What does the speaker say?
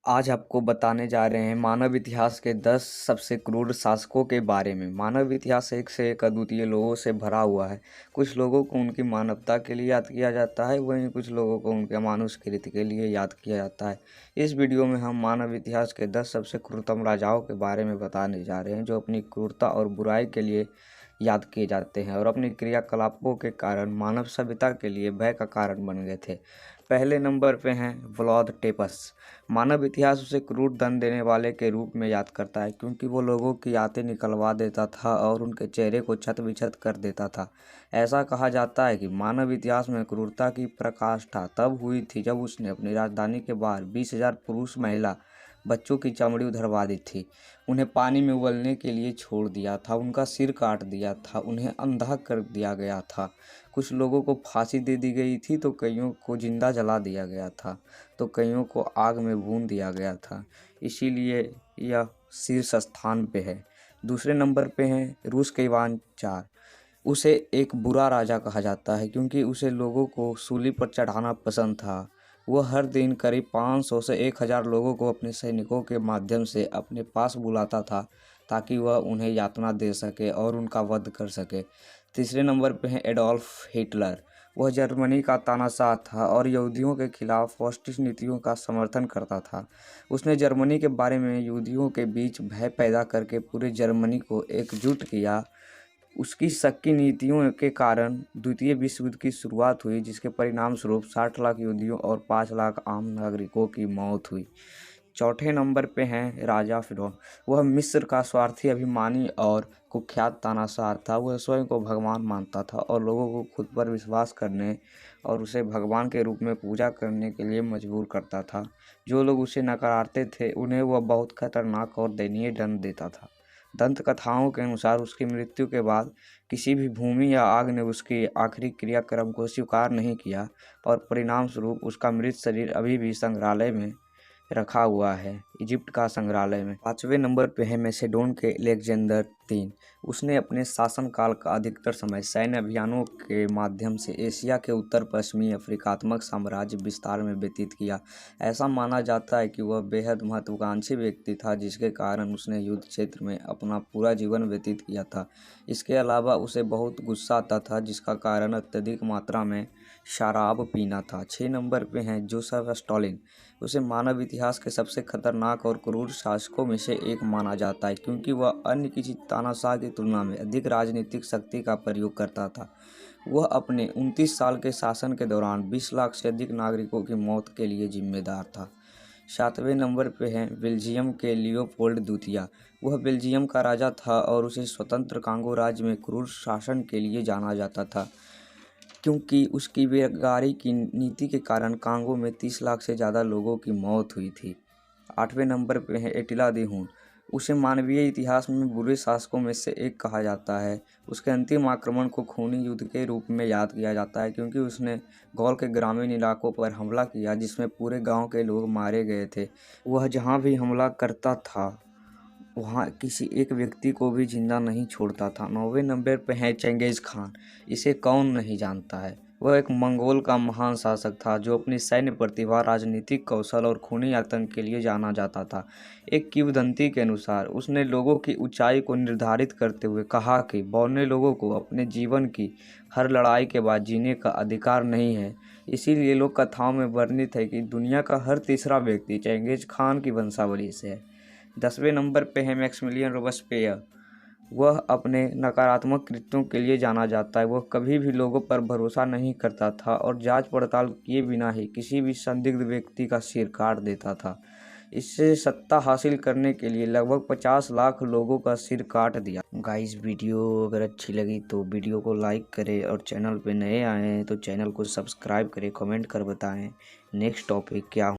आज आपको बताने जा रहे हैं मानव इतिहास के 10 सबसे क्रूर शासकों के बारे में। मानव इतिहास एक से एक अद्वितीय लोगों से भरा हुआ है। कुछ लोगों को उनकी मानवता के लिए याद किया जाता है, वहीं कुछ लोगों को उनके अमानुष कृत्य के लिए याद किया जाता है। इस वीडियो में हम मानव इतिहास के 10 सबसे क्रूरतम राजाओं के बारे में बताने जा रहे हैं, जो अपनी क्रूरता और बुराई के लिए याद किए जाते हैं और अपने क्रियाकलापों के कारण मानव सभ्यता के लिए भय का कारण बन गए थे। पहले नंबर पे हैं व्लाद टेपस। मानव इतिहास उसे क्रूर दंड देने वाले के रूप में याद करता है, क्योंकि वो लोगों की आंतें निकलवा देता था और उनके चेहरे को छत विछत कर देता था। ऐसा कहा जाता है कि मानव इतिहास में क्रूरता की पराकाष्ठा तब हुई थी जब उसने अपनी राजधानी के बाहर 20,000 पुरुष, महिला, बच्चों की चमड़ी उधरवा दी थी। उन्हें पानी में उबलने के लिए छोड़ दिया था, उनका सिर काट दिया था, उन्हें अंधा कर दिया गया था। कुछ लोगों को फांसी दे दी गई थी, तो कईयों को जिंदा जला दिया गया था, तो कईयों को आग में भून दिया गया था। इसीलिए यह शीर्ष स्थान पे है। दूसरे नंबर पे हैं रूस के इवान चार। उसे एक बुरा राजा कहा जाता है, क्योंकि उसे लोगों को सूली पर चढ़ाना पसंद था। वह हर दिन करीब 500 से 1000 लोगों को अपने सैनिकों के माध्यम से अपने पास बुलाता था, ताकि वह उन्हें यातना दे सके और उनका वध कर सके। तीसरे नंबर पे है एडोल्फ हिटलर। वह जर्मनी का तानाशाह था और यहूदियों के खिलाफ फासिस्ट नीतियों का समर्थन करता था। उसने जर्मनी के बारे में यहूदियों के बीच भय पैदा करके पूरे जर्मनी को एकजुट किया। उसकी शक्की नीतियों के कारण द्वितीय विश्व युद्ध की शुरुआत हुई, जिसके परिणाम स्वरूप 60 लाख यहूदियों और 5 लाख आम नागरिकों की मौत हुई। चौथे नंबर पे हैं राजा फिरौन। वह मिस्र का स्वार्थी, अभिमानी और कुख्यात तानाशाह था। वह स्वयं को भगवान मानता था और लोगों को खुद पर विश्वास करने और उसे भगवान के रूप में पूजा करने के लिए मजबूर करता था। जो लोग उसे नकारते थे, उन्हें वह बहुत खतरनाक और दयनीय दंड देता था। दंत कथाओं के अनुसार उसकी मृत्यु के बाद किसी भी भूमि या आग ने उसकी आखिरी क्रियाक्रम को स्वीकार नहीं किया और परिणाम स्वरूप उसका मृत शरीर अभी भी संग्रहालय में रखा हुआ है, इजिप्ट का संग्रहालय में। पांचवें नंबर पे है मैसेडोन के अलेक्जेंडर III। उसने अपने शासनकाल का अधिकतर समय सैन्य अभियानों के माध्यम से एशिया के उत्तर पश्चिमी अफ्रीकात्मक साम्राज्य विस्तार में व्यतीत किया। ऐसा माना जाता है कि वह बेहद महत्वाकांक्षी व्यक्ति था, जिसके कारण उसने युद्ध क्षेत्र में अपना पूरा जीवन व्यतीत किया था। इसके अलावा उसे बहुत गुस्सा आता था, जिसका कारण अत्यधिक मात्रा में शराब पीना था। 6 नंबर पे हैं जोसेफ स्टालिन। उसे मानव इतिहास के सबसे खतरनाक और क्रूर शासकों में से एक माना जाता है, क्योंकि वह अन्य किसी तानाशाह की तुलना में अधिक राजनीतिक शक्ति का प्रयोग करता था। वह अपने 29 साल के शासन के दौरान 20 लाख से अधिक नागरिकों की मौत के लिए जिम्मेदार था। 7वें नंबर पे हैं बेल्जियम के लियोपोल्ड द्वितीय। वह बेल्जियम का राजा था और उसे स्वतंत्र कांगो राज्य में क्रूर शासन के लिए जाना जाता था, क्योंकि उसकी बेगारी की नीति के कारण कांगो में 30 लाख से ज़्यादा लोगों की मौत हुई थी। 8वें नंबर पे है एटिला दी हून। उसे मानवीय इतिहास में बुरे शासकों में से एक कहा जाता है। उसके अंतिम आक्रमण को खूनी युद्ध के रूप में याद किया जाता है, क्योंकि उसने गौल के ग्रामीण इलाकों पर हमला किया, जिसमें पूरे गांव के लोग मारे गए थे। वह जहां भी हमला करता था, वहाँ किसी एक व्यक्ति को भी जिंदा नहीं छोड़ता था। 9वें नंबर पे है चंगेज़ खान। इसे कौन नहीं जानता है। वह एक मंगोल का महान शासक था, जो अपनी सैन्य प्रतिभा, राजनीतिक कौशल और खूनी आतंक के लिए जाना जाता था। एक किंवदंती के अनुसार उसने लोगों की ऊंचाई को निर्धारित करते हुए कहा कि बौने लोगों को अपने जीवन की हर लड़ाई के बाद जीने का अधिकार नहीं है। इसीलिए लोक कथाओं में वर्णित है कि दुनिया का हर तीसरा व्यक्ति चंगेज़ खान की वंशावली से है। 10वें नंबर पे है मैक्सिमिलियन रोबेस्पियर। वह अपने नकारात्मक कृत्यों के लिए जाना जाता है। वह कभी भी लोगों पर भरोसा नहीं करता था और जांच पड़ताल किए बिना ही किसी भी संदिग्ध व्यक्ति का सिर काट देता था। इससे सत्ता हासिल करने के लिए लगभग 50 लाख लोगों का सिर काट दिया। गाइस, वीडियो अगर अच्छी लगी तो वीडियो को लाइक करें और चैनल पे नए आए हैं तो चैनल को सब्सक्राइब करें, कमेंट कर बताएं नेक्स्ट टॉपिक क्या